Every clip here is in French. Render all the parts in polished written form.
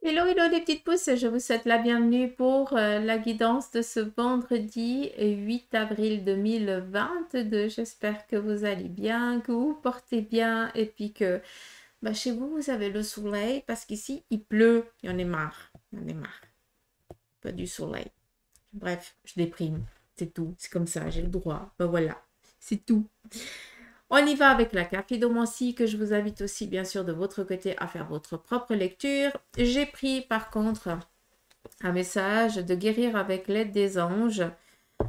Hello, hello les petites pousses, je vous souhaite la bienvenue pour la guidance de ce vendredi 8 avril 2022. J'espère que vous allez bien, que vous vous portez bien et puis que chez vous, vous avez le soleil parce qu'ici, il pleut. Il y en a marre, il y en a marre. Pas du soleil. Bref, je déprime. C'est tout, c'est comme ça, j'ai le droit. Ben voilà, c'est tout. On y va avec la caphidomancie que je vous invite aussi bien sûr de votre côté à faire votre propre lecture. J'ai pris par contre un message de guérir avec l'aide des anges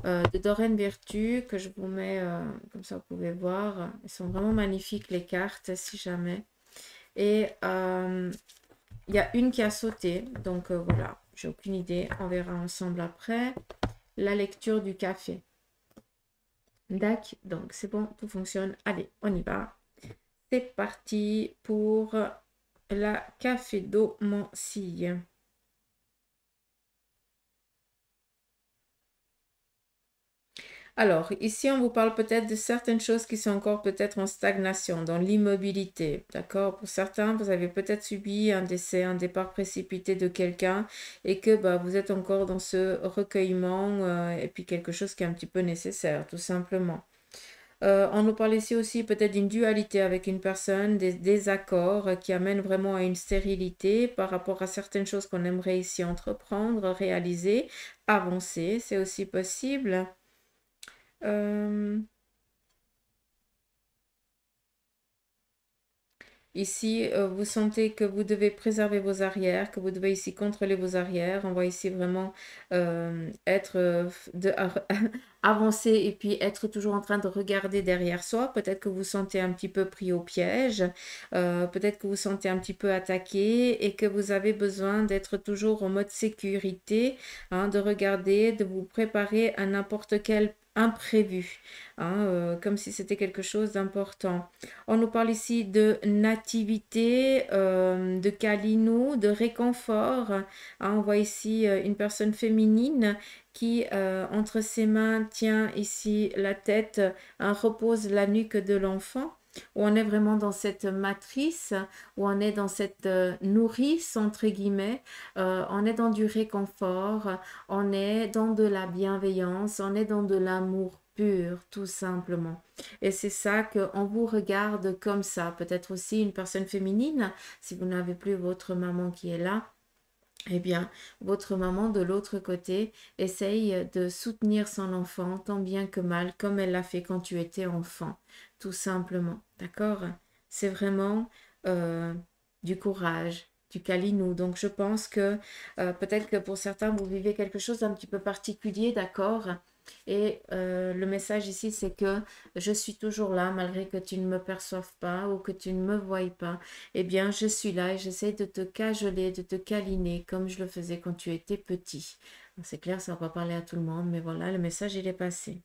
de Doreen Virtue que je vous mets comme ça vous pouvez voir. Elles sont vraiment magnifiques les cartes si jamais. Et il y a une qui a sauté, donc voilà, j'ai aucune idée, on verra ensemble après. La lecture du café. D'accord, donc c'est bon, tout fonctionne. Allez, on y va. C'est parti pour la caphidomancie. Alors, ici, on vous parle peut-être de certaines choses qui sont encore peut-être en stagnation, dans l'immobilité, d'accord? Pour certains, vous avez peut-être subi un décès, un départ précipité de quelqu'un et que vous êtes encore dans ce recueillement et puis quelque chose qui est un petit peu nécessaire, tout simplement. On nous parle ici aussi peut-être d'une dualité avec une personne, des désaccords qui amènent vraiment à une stérilité par rapport à certaines choses qu'on aimerait ici entreprendre, réaliser, avancer, c'est aussi possible. Euh, Ici, vous sentez que vous devez préserver vos arrières, que vous devez ici contrôler vos arrières. On va ici vraiment être avancer et puis être toujours en train de regarder derrière soi. Peut-être que vous sentez un petit peu pris au piège, peut-être que vous sentez un petit peu attaqué et que vous avez besoin d'être toujours en mode sécurité, hein, de regarder, de vous préparer à n'importe quel imprévu, hein, comme si c'était quelque chose d'important. On nous parle ici de nativité, de câlinou, de réconfort. Hein, on voit ici une personne féminine qui, entre ses mains, tient ici la tête, hein, repose la nuque de l'enfant. Où on est vraiment dans cette matrice, où on est dans cette nourrice, entre guillemets, on est dans du réconfort, on est dans de la bienveillance, on est dans de l'amour pur, tout simplement. Et c'est ça qu'on vous regarde comme ça. Peut-être aussi une personne féminine, si vous n'avez plus votre maman qui est là, eh bien, votre maman de l'autre côté essaye de soutenir son enfant tant bien que mal, comme elle l'a fait quand tu étais enfant, tout simplement. D'accord? C'est vraiment euh, du courage, du câlinou. Donc, je pense que peut-être que pour certains, vous vivez quelque chose d'un petit peu particulier, d'accord? Et le message ici, c'est que je suis toujours là malgré que tu ne me perçoives pas ou que tu ne me voies pas. Eh bien, je suis là et j'essaie de te cajoler, de te câliner comme je le faisais quand tu étais petit. C'est clair, ça va pas parler à tout le monde, mais voilà, le message, il est passé.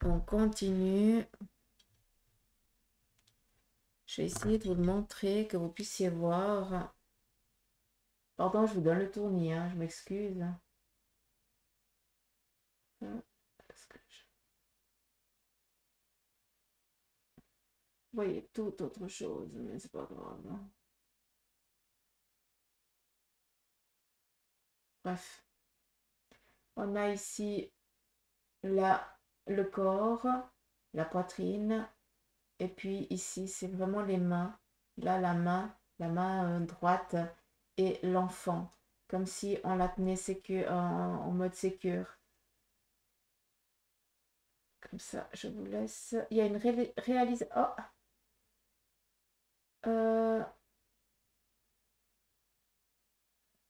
On continue. Je vais essayer de vous le montrer, que vous puissiez voir. Pardon, je vous donne le tournis, hein, je m'excuse. Parce que je voyais tout autre chose, mais c'est pas grave, hein. Bref, on a ici le corps, la poitrine, et puis ici, c'est vraiment les mains. Là, la main droite et l'enfant, comme si on la tenait en mode sécure. Comme ça, je vous laisse. Il y a une réalisation. Oh, euh,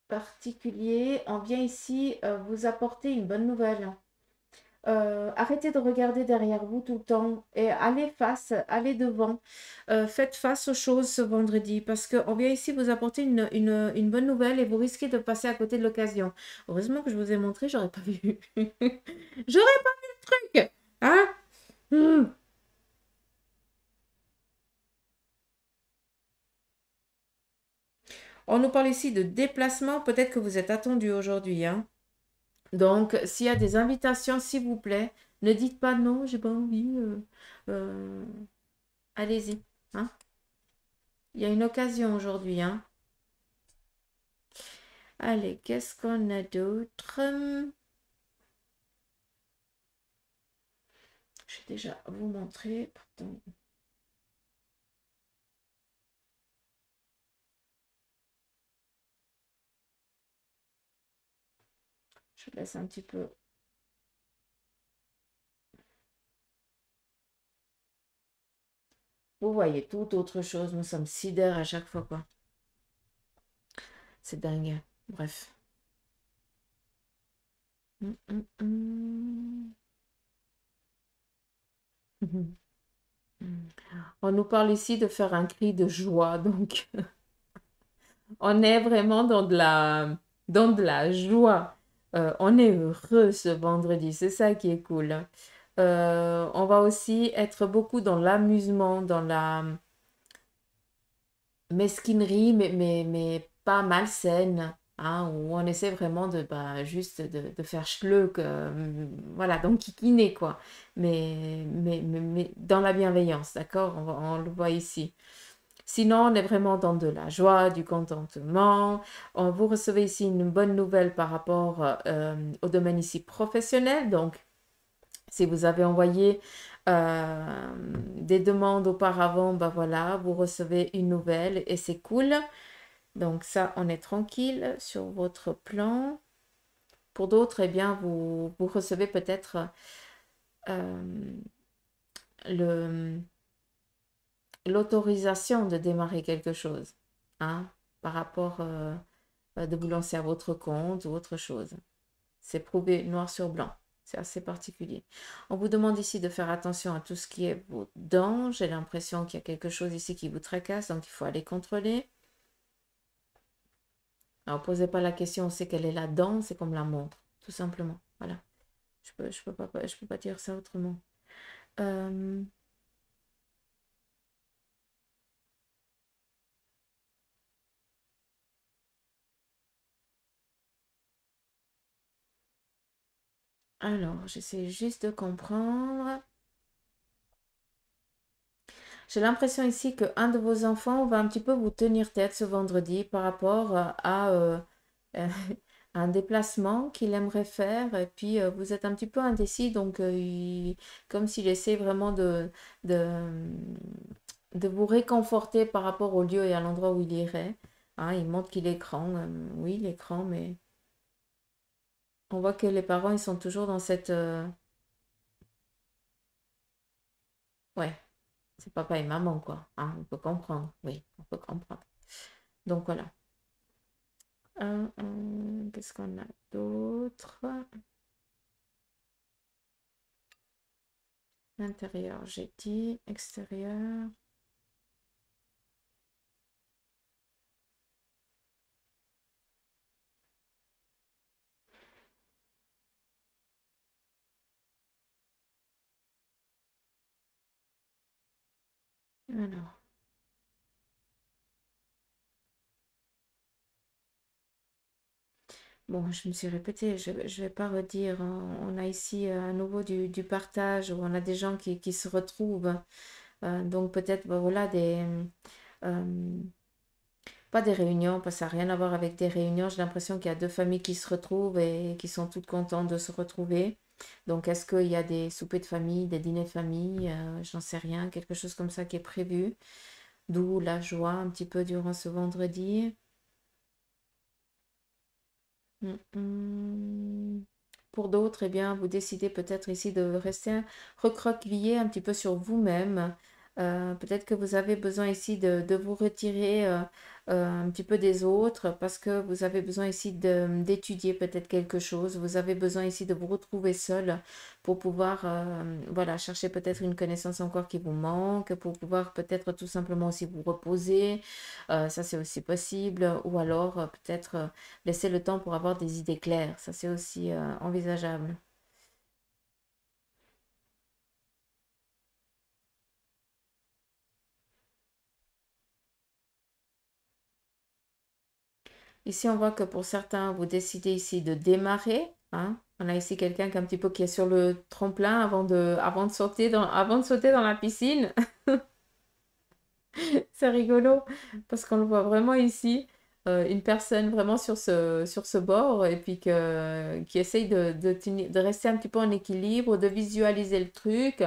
particulier. On vient ici vous apporter une bonne nouvelle. Arrêtez de regarder derrière vous tout le temps et allez face, allez devant. Faites face aux choses ce vendredi parce qu'on vient ici vous apporter une bonne nouvelle et vous risquez de passer à côté de l'occasion. Heureusement que je vous ai montré, j'aurais pas vu. J'aurais pas vu le truc. Hein? Hmm. On nous parle ici de déplacement. Peut-être que vous êtes attendu aujourd'hui, hein. Donc, s'il y a des invitations, s'il vous plaît, ne dites pas non, j'ai pas envie. Euh, allez-y. Hein. Il y a une occasion aujourd'hui, hein. Allez, qu'est-ce qu'on a d'autre? Je vais déjà vous montrer. Pardon. Je laisse un petit peu. Vous voyez, tout autre chose. Nous sommes sidères à chaque fois, quoi. C'est dingue. Bref. On nous parle ici de faire un cri de joie, donc on est vraiment dans de la joie. On est heureux ce vendredi, c'est ça qui est cool. On va aussi être beaucoup dans l'amusement, dans la mesquinerie, mais pas malsaine, hein, où on essaie vraiment de bah, juste de faire schleuk, voilà, donc kikiner, quoi. Mais dans la bienveillance, d'accord? On le voit ici. Sinon, on est vraiment dans de la joie, du contentement. Vous recevez ici une bonne nouvelle par rapport au domaine ici professionnel. Donc, si vous avez envoyé des demandes auparavant, bah voilà, vous recevez une nouvelle et c'est cool. Donc ça, on est tranquille sur votre plan. Pour d'autres, eh bien, vous recevez peut-être euh, le, l'autorisation de démarrer quelque chose, hein, par rapport de vous lancer à votre compte ou autre chose. C'est prouvé noir sur blanc. C'est assez particulier. On vous demande ici de faire attention à tout ce qui est vos dents. J'ai l'impression qu'il y a quelque chose ici qui vous tracasse, donc il faut aller contrôler. Alors, posez pas la question, on sait quelle est la dent, c'est comme la montre, tout simplement. Voilà. Je peux pas dire ça autrement. Euh, alors, j'essaie juste de comprendre. J'ai l'impression ici qu'un de vos enfants va un petit peu vous tenir tête ce vendredi par rapport à euh, un déplacement qu'il aimerait faire. Et puis, vous êtes un petit peu indécis, donc comme s'il essaie vraiment de, de vous réconforter par rapport au lieu et à l'endroit où il irait. Hein, il montre qu'il est grand. Oui, il est grand, mais on voit que les parents, ils sont toujours dans cette... ouais, c'est papa et maman, quoi. Hein, on peut comprendre. Oui, on peut comprendre. Donc voilà. Qu'est-ce qu'on a d'autre? Intérieur, j'ai dit. Extérieur. Alors. Bon, je me suis répétée, je ne vais pas redire, hein. On a ici à nouveau du partage, où on a des gens qui se retrouvent. Donc peut-être, bah, voilà, euh, pas des réunions, parce que ça n'a rien à voir avec des réunions. J'ai l'impression qu'il y a deux familles qui se retrouvent et qui sont toutes contentes de se retrouver. Donc est-ce qu'il y a des soupers de famille, des dîners de famille, j'en sais rien, quelque chose comme ça qui est prévu. D'où la joie un petit peu durant ce vendredi. Pour d'autres, eh bien, vous décidez peut-être ici de rester recroquevillé un petit peu sur vous-même. Peut-être que vous avez besoin ici de vous retirer un petit peu des autres parce que vous avez besoin ici d'étudier peut-être quelque chose. Vous avez besoin ici de vous retrouver seul pour pouvoir voilà, chercher peut-être une connaissance encore qui vous manque, pour pouvoir peut-être tout simplement aussi vous reposer. Ça, c'est aussi possible. Ou alors peut-être laisser le temps pour avoir des idées claires. Ça, c'est aussi envisageable. Ici, on voit que pour certains, vous décidez ici de démarrer, hein. On a ici quelqu'un qui est un petit peu qui est sur le tremplin avant de sauter dans la piscine. C'est rigolo parce qu'on le voit vraiment ici, une personne vraiment sur ce bord et puis qui essaye de rester un petit peu en équilibre, de visualiser le truc.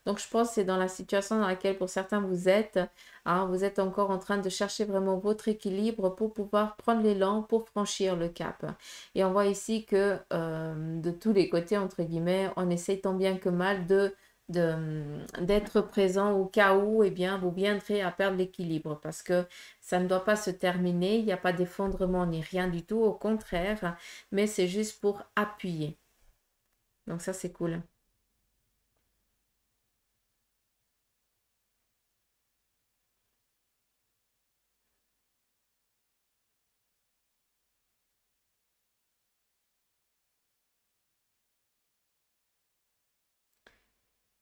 Donc je pense que c'est dans la situation dans laquelle pour certains vous êtes, hein, vous êtes encore en train de chercher vraiment votre équilibre pour pouvoir prendre l'élan pour franchir le cap. Et on voit ici que de tous les côtés, entre guillemets, on essaye tant bien que mal d'être présent au cas où eh bien, vous viendrez à perdre l'équilibre parce que ça ne doit pas se terminer, il n'y a pas d'effondrement ni rien du tout, au contraire, mais c'est juste pour appuyer. Donc ça, c'est cool.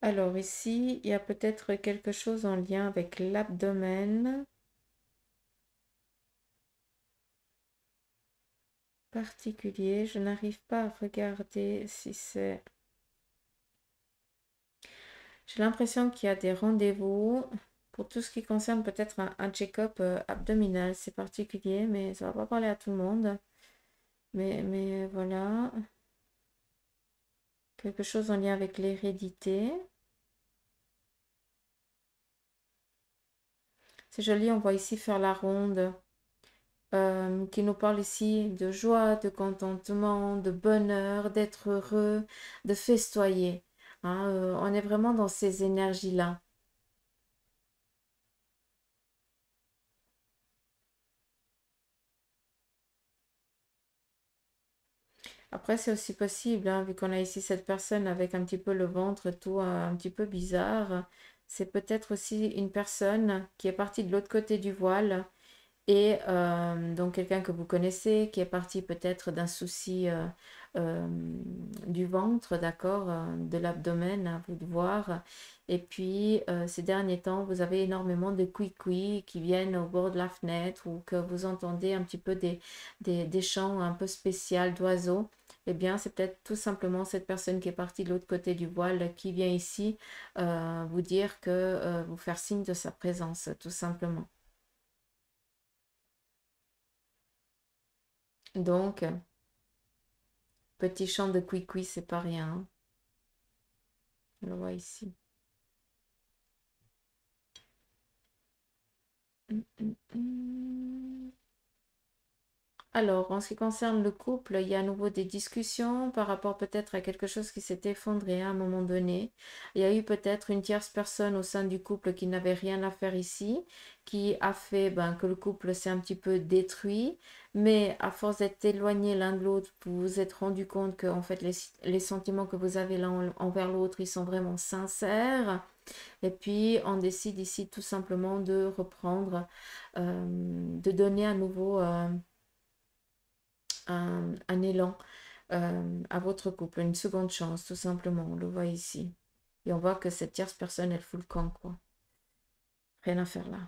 Alors ici, il y a peut-être quelque chose en lien avec l'abdomen particulier. Je n'arrive pas à regarder si c'est... J'ai l'impression qu'il y a des rendez-vous pour tout ce qui concerne peut-être un check-up abdominal. C'est particulier, mais ça va pas parler à tout le monde. Mais voilà, quelque chose en lien avec l'hérédité. C'est joli, on voit ici faire la ronde, qui nous parle ici de joie, de contentement, de bonheur, d'être heureux, de festoyer. Hein, on est vraiment dans ces énergies-là. Après, c'est aussi possible, hein, vu qu'on a ici cette personne avec un petit peu le ventre, tout un petit peu bizarre. C'est peut-être aussi une personne qui est partie de l'autre côté du voile. Et donc quelqu'un que vous connaissez, qui est parti peut-être d'un souci euh, du ventre, d'accord, de l'abdomen, à vous de voir. Et puis ces derniers temps, vous avez énormément de couï qui viennent au bord de la fenêtre ou que vous entendez un petit peu des chants un peu spéciaux d'oiseaux. Eh bien, c'est peut-être tout simplement cette personne qui est partie de l'autre côté du voile qui vient ici vous dire que vous faire signe de sa présence, tout simplement. Donc, petit chant de Kwikwi, c'est pas rien, hein. On le voit ici. Hum. Alors, en ce qui concerne le couple, il y a à nouveau des discussions par rapport peut-être à quelque chose qui s'est effondré à un moment donné. Il y a eu peut-être une tierce personne au sein du couple qui n'avait rien à faire ici, qui a fait ben, que le couple s'est un petit peu détruit, mais à force d'être éloignés l'un de l'autre, vous vous êtes rendu compte que en fait, les sentiments que vous avez l'un envers l'autre, ils sont vraiment sincères. Et puis, on décide ici tout simplement de reprendre, de donner à nouveau un élan à votre couple, une seconde chance, tout simplement. On le voit ici. Et on voit que cette tierce personne, elle fout le camp, quoi. Rien à faire là.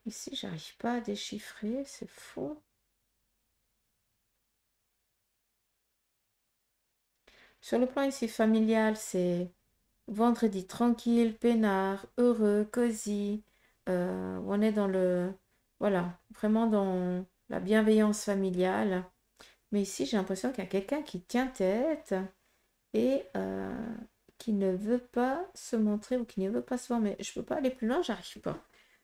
Ici, j'arrive pas à déchiffrer, c'est faux. Sur le plan ici familial, c'est vendredi tranquille, peinard, heureux, cosy. On est dans le... Voilà, vraiment dans la bienveillance familiale. Mais ici, j'ai l'impression qu'il y a quelqu'un qui tient tête et qui ne veut pas se montrer ou qui ne veut pas se voir. Mais je peux pas aller plus loin, j'arrive pas.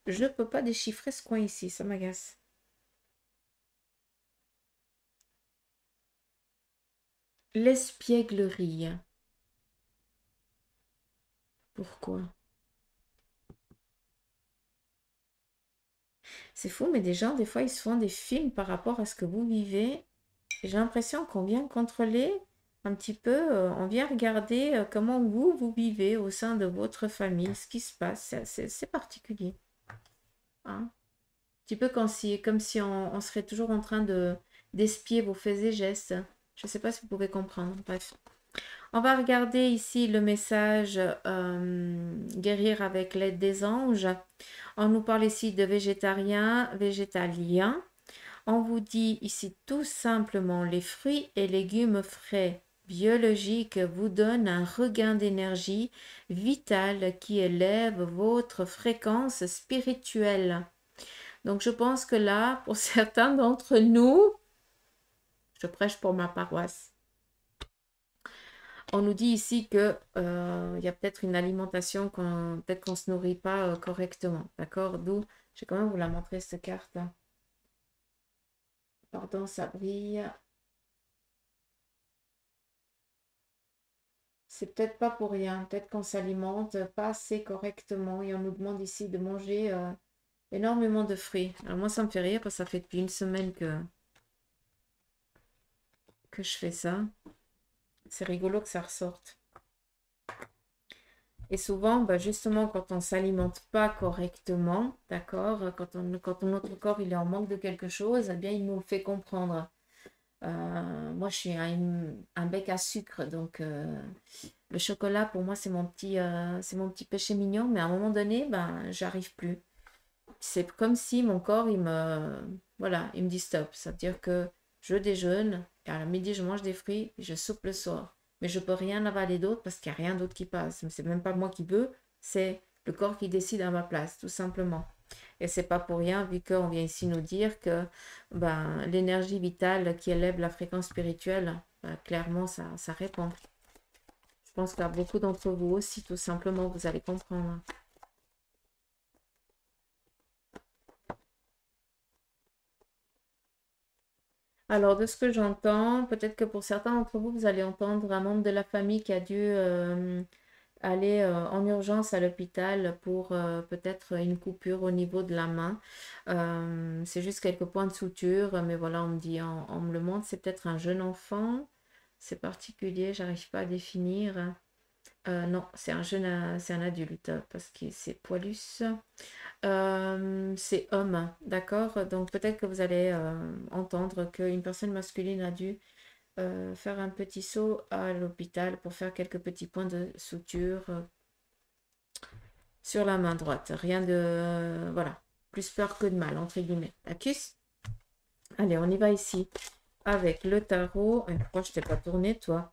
Je ne peux pas déchiffrer ce coin ici, ça m'agace. L'espièglerie. Pourquoi? C'est fou, mais des gens, des fois, ils se font des films par rapport à ce que vous vivez. Et j'ai l'impression qu'on vient contrôler un petit peu, on vient regarder comment vous vivez au sein de votre famille, ce qui se passe. C'est particulier, hein. Un petit peu comme si on serait toujours en train d'espier vos faits et gestes. Je ne sais pas si vous pouvez comprendre. Bref. On va regarder ici le message guérir avec l'aide des anges. On nous parle ici de végétarien, végétalien. On vous dit ici tout simplement, les fruits et légumes frais biologiques vous donnent un regain d'énergie vitale qui élève votre fréquence spirituelle. Donc je pense que là, pour certains d'entre nous, je prêche pour ma paroisse. On nous dit ici que il y a peut-être une alimentation peut-être qu'on ne se nourrit pas correctement. D'accord? D'où, je vais quand même vous la montrer cette carte. Pardon, ça brille. C'est peut-être pas pour rien. Peut-être qu'on s'alimente pas assez correctement et on nous demande ici de manger énormément de fruits. Alors moi, ça me fait rire parce que ça fait depuis une semaine que je fais ça. C'est rigolo que ça ressorte. Et souvent, bah, justement, quand on ne s'alimente pas correctement, d'accord, quand notre corps il est en manque de quelque chose, eh bien, il nous le fait comprendre. Moi, je suis un bec à sucre, donc le chocolat, pour moi, c'est mon petit péché mignon, mais à un moment donné, ben, j'arrive plus. C'est comme si mon corps, voilà, il me dit stop. C'est-à-dire que je déjeune, et à la midi, je mange des fruits, et je soupe le soir. Mais je peux rien avaler d'autre parce qu'il n'y a rien d'autre qui passe. C'est même pas moi qui veux, c'est le corps qui décide à ma place, tout simplement. Et c'est pas pour rien, vu qu'on vient ici nous dire que ben, l'énergie vitale qui élève la fréquence spirituelle, ben, clairement, ça répond. Je pense qu'à beaucoup d'entre vous aussi, tout simplement, vous allez comprendre. Alors, de ce que j'entends, peut-être que pour certains d'entre vous, vous allez entendre un membre de la famille qui a dû aller en urgence à l'hôpital pour peut-être une coupure au niveau de la main. C'est juste quelques points de suture, mais voilà, on me dit, on me le montre, c'est peut-être un jeune enfant. C'est particulier, j'arrive pas à définir. Non, c'est un adulte parce que c'est poilus. C'est homme, d'accord? Donc peut-être que vous allez entendre qu'une personne masculine a dû faire un petit saut à l'hôpital pour faire quelques petits points de suture sur la main droite. Rien de... voilà, plus peur que de mal, entre guillemets. D'accord? Allez, on y va ici avec le tarot. Pourquoi je t'ai pas tourné, toi?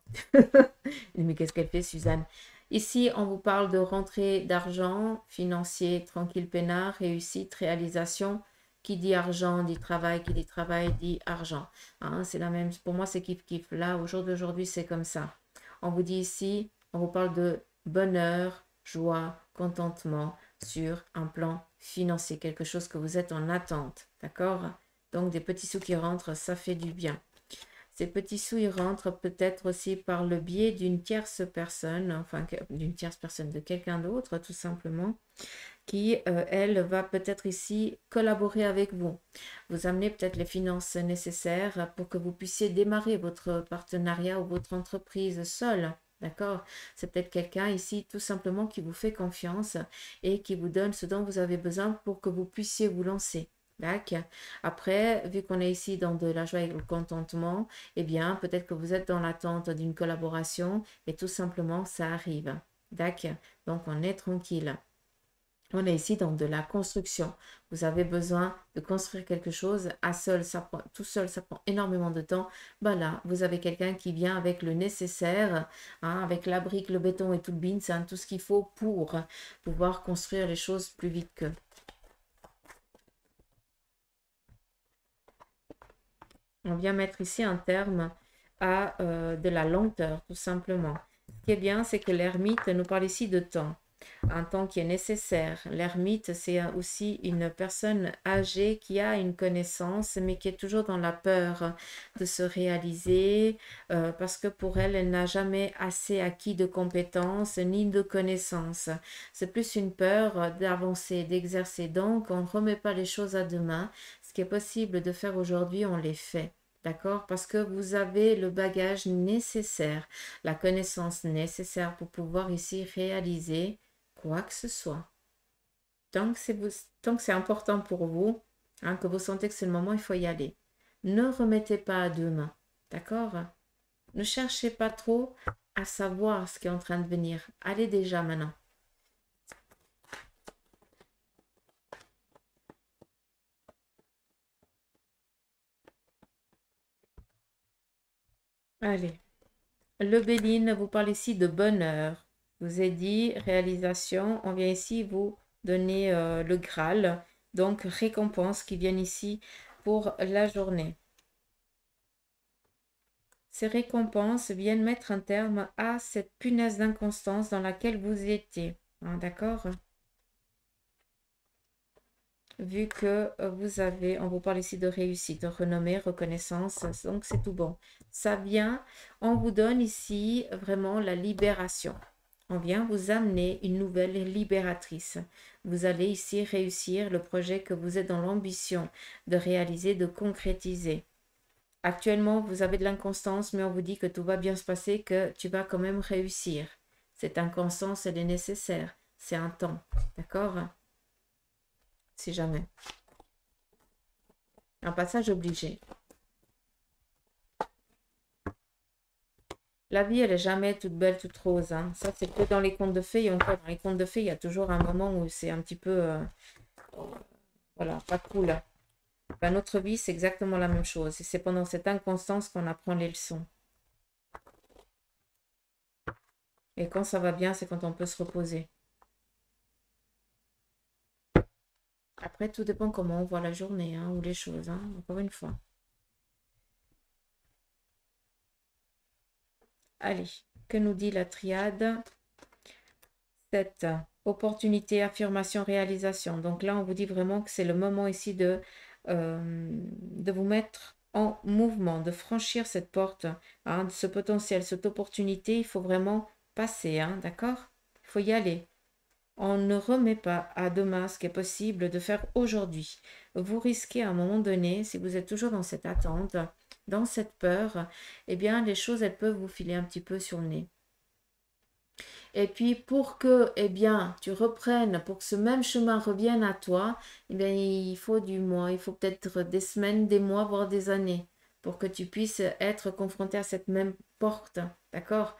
Mais qu'est-ce qu'elle fait, Suzanne? Ici, on vous parle de rentrée d'argent financier, tranquille, peinard, réussite, réalisation. Qui dit argent dit travail, qui dit travail dit argent. Hein, c'est la même, pour moi, c'est kiff-kiff. Là, au jour d'aujourd'hui, c'est comme ça. On vous dit ici, on vous parle de bonheur, joie, contentement sur un plan financier, quelque chose que vous êtes en attente. D'accord? Donc, des petits sous qui rentrent, ça fait du bien. Ces petits sous, ils rentrent peut-être aussi par le biais d'une tierce personne, enfin d'une tierce personne, de quelqu'un d'autre tout simplement, qui, elle, va peut-être ici collaborer avec vous. Vous amener peut-être les finances nécessaires pour que vous puissiez démarrer votre partenariat ou votre entreprise seul. D'accord? C'est peut-être quelqu'un ici tout simplement qui vous fait confiance et qui vous donne ce dont vous avez besoin pour que vous puissiez vous lancer. D'accord. Après, vu qu'on est ici dans de la joie et le contentement, eh bien, peut-être que vous êtes dans l'attente d'une collaboration et tout simplement, ça arrive. D'accord. Donc, on est tranquille. On est ici dans de la construction. Vous avez besoin de construire quelque chose tout seul, ça prend énormément de temps. Ben là, vous avez quelqu'un qui vient avec le nécessaire, hein, avec la brique, le béton et tout le beans, hein, tout ce qu'il faut pour pouvoir construire les choses plus vite que. On vient mettre ici un terme à de la lenteur, tout simplement. Ce qui est bien, c'est que l'ermite nous parle ici de temps, un temps qui est nécessaire. L'ermite, c'est aussi une personne âgée qui a une connaissance, mais qui est toujours dans la peur de se réaliser, parce que pour elle, elle n'a jamais assez acquis de compétences ni de connaissances. C'est plus une peur d'avancer, d'exercer. Donc, on ne remet pas les choses à demain. Ce qui est possible de faire aujourd'hui, on les fait. D'accord? Parce que vous avez le bagage nécessaire, la connaissance nécessaire pour pouvoir ici réaliser quoi que ce soit. Tant que c'est important pour vous, hein, que vous sentez que c'est le moment, il faut y aller. Ne remettez pas à demain. D'accord? Ne cherchez pas trop à savoir ce qui est en train de venir. Allez déjà maintenant. Allez. Le Béline vous parle ici de bonheur. Je vous ai dit réalisation. On vient ici vous donner le Graal. Donc récompense qui viennent ici pour la journée. Ces récompenses viennent mettre un terme à cette punaise d'inconstance dans laquelle vous étiez. Hein, d'accord? Vu que vous avez, on vous parle ici de réussite, de renommée, reconnaissance, donc c'est tout bon. Ça vient, on vous donne ici vraiment la libération. On vient vous amener une nouvelle libératrice. Vous allez ici réussir le projet que vous êtes dans l'ambition de réaliser, de concrétiser. Actuellement, vous avez de l'inconstance, mais on vous dit que tout va bien se passer, que tu vas quand même réussir. Cette inconstance, elle est nécessaire. C'est un temps. D'accord? Si jamais. Un passage obligé. La vie, elle est jamais toute belle, toute rose. Hein. Ça, c'est que dans les contes de fées. Et encore, dans les contes de fées, il y a toujours un moment où c'est un petit peu... voilà, pas cool. Ben, notre vie, c'est exactement la même chose. Et c'est pendant cette inconstance qu'on apprend les leçons. Et quand ça va bien, c'est quand on peut se reposer. Après, tout dépend comment on voit la journée hein, ou les choses, hein, encore une fois. Allez, que nous dit la triade? Cette opportunité, affirmation, réalisation. Donc là, on vous dit vraiment que c'est le moment ici de vous mettre en mouvement, de franchir cette porte, hein, ce potentiel, cette opportunité. Il faut vraiment passer, hein, d'accord? Il faut y aller. On ne remet pas à demain ce qui est possible de faire aujourd'hui. Vous risquez à un moment donné, si vous êtes toujours dans cette attente, dans cette peur, eh bien, les choses, elles peuvent vous filer un petit peu sur le nez. Et puis pour que, eh bien, tu reprennes, pour que ce même chemin revienne à toi, eh bien, il faut du mois, il faut peut-être des semaines, des mois, voire des années, pour que tu puisses être confronté à cette même porte, d'accord?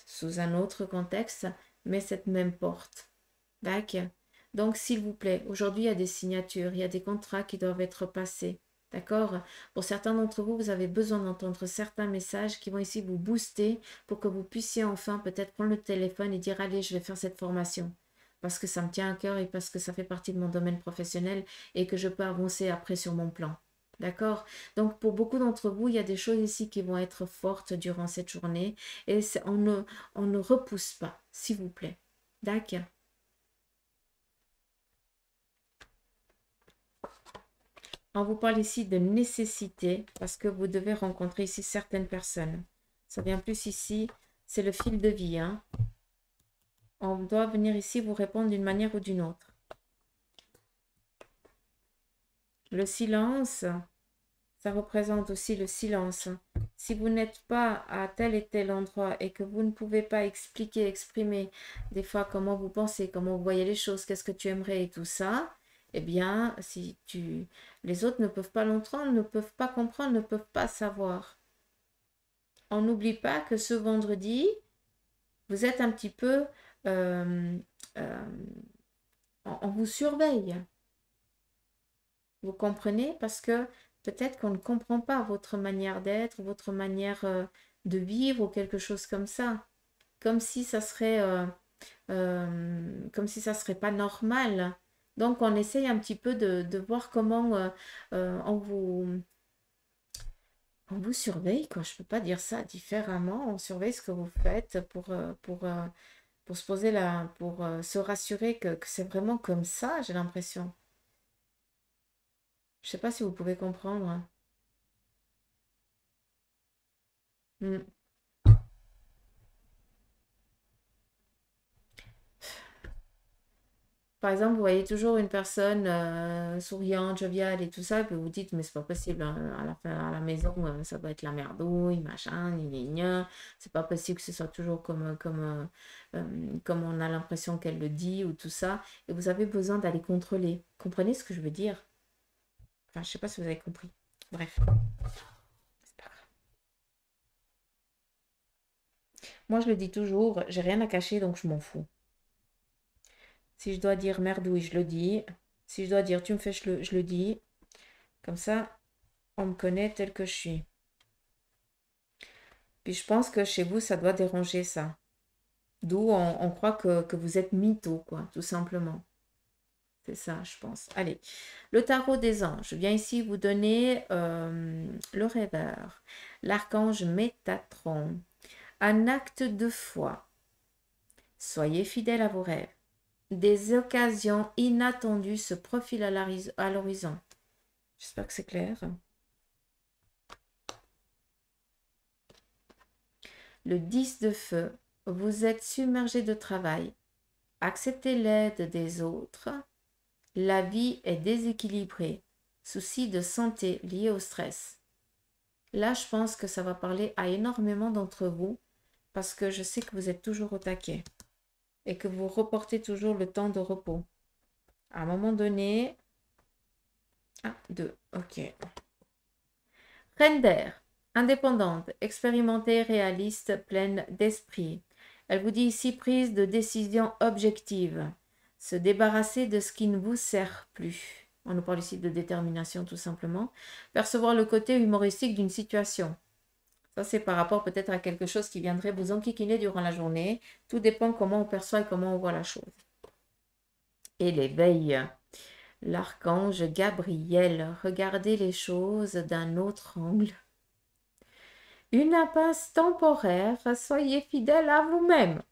Sous un autre contexte, mais cette même porte. D'accord? Donc, s'il vous plaît, aujourd'hui, il y a des signatures, il y a des contrats qui doivent être passés. D'accord? Pour certains d'entre vous, vous avez besoin d'entendre certains messages qui vont ici vous booster pour que vous puissiez enfin peut-être prendre le téléphone et dire, allez, je vais faire cette formation. Parce que ça me tient à cœur et parce que ça fait partie de mon domaine professionnel et que je peux avancer après sur mon plan. D'accord? Donc, pour beaucoup d'entre vous, il y a des choses ici qui vont être fortes durant cette journée et on ne repousse pas, s'il vous plaît. D'accord? On vous parle ici de nécessité parce que vous devez rencontrer ici certaines personnes. Ça vient plus ici, c'est le fil de vie. Hein. On doit venir ici vous répondre d'une manière ou d'une autre. Le silence, ça représente aussi le silence. Si vous n'êtes pas à tel et tel endroit et que vous ne pouvez pas expliquer, exprimer des fois comment vous pensez, comment vous voyez les choses, qu'est-ce que tu aimerais et tout ça, eh bien, les autres ne peuvent pas l'entendre, ne peuvent pas comprendre, ne peuvent pas savoir. On n'oublie pas que ce vendredi, vous êtes un petit peu... euh, euh, on vous surveille. Vous comprenez? Parce que peut-être qu'on ne comprend pas votre manière d'être, votre manière de vivre ou quelque chose comme ça. Comme si ça serait, comme si ça serait pas normal. Donc on essaye un petit peu de voir comment on vous surveille, quoi. Je peux pas dire ça différemment. On surveille ce que vous faites pour se poser là, pour se rassurer que c'est vraiment comme ça, j'ai l'impression. Je sais pas si vous pouvez comprendre. Hein. Mm. Par exemple, vous voyez toujours une personne souriante, joviale et tout ça, et puis vous dites, mais c'est pas possible, hein, à la fin, à la maison, ça doit être la merdouille, machin, gna, gna, gna. C'est pas possible que ce soit toujours comme on a l'impression qu'elle le dit ou tout ça, et vous avez besoin d'aller contrôler. Comprenez ce que je veux dire? Enfin, je sais pas si vous avez compris. Bref, c'est pas grave. Moi, je le dis toujours, j'ai rien à cacher, donc je m'en fous. Si je dois dire merdouille, je le dis. Si je dois dire tu me fais, je le dis. Comme ça, on me connaît tel que je suis. Puis je pense que chez vous, ça doit déranger ça. D'où on croit que vous êtes mytho, quoi, tout simplement. C'est ça, je pense. Allez, le tarot des anges. Je viens ici vous donner le rêveur, l'archange Métatron. Un acte de foi. Soyez fidèle à vos rêves. Des occasions inattendues se profilent à l'horizon. J'espère que c'est clair. Le 10 de feu. Vous êtes submergé de travail. Acceptez l'aide des autres. La vie est déséquilibrée. Soucis de santé liés au stress. Là, je pense que ça va parler à énormément d'entre vous parce que je sais que vous êtes toujours au taquet et que vous reportez toujours le temps de repos. À un moment donné... 1, 2, ok. Reine d'air, indépendante, expérimentée, réaliste, pleine d'esprit. Elle vous dit ici prise de décision objective. Se débarrasser de ce qui ne vous sert plus. On nous parle ici de détermination tout simplement. Percevoir le côté humoristique d'une situation. Ça, c'est par rapport peut-être à quelque chose qui viendrait vous enquiquiner durant la journée. Tout dépend comment on perçoit et comment on voit la chose. Et l'éveil. L'archange Gabriel. Regardez les choses d'un autre angle. Une impasse temporaire. Soyez fidèle à vous-même.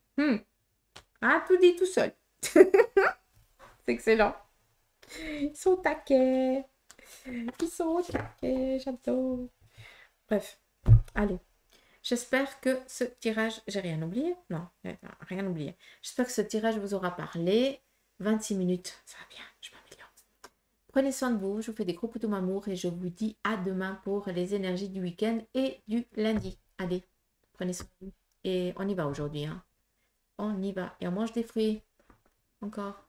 Ah, tout dit tout seul. C'est excellent. Ils sont taquets. Ils sont taquets. J'adore. Bref, allez. J'espère que ce tirage... J'ai rien oublié? Non, rien oublié. J'espère que ce tirage vous aura parlé. 26 minutes, ça va bien, je m'améliore. Prenez soin de vous, je vous fais des gros poutous d'amour et je vous dis à demain pour les énergies du week-end et du lundi. Allez, prenez soin de vous. Et on y va aujourd'hui. Hein. On y va. Et on mange des fruits. Encore.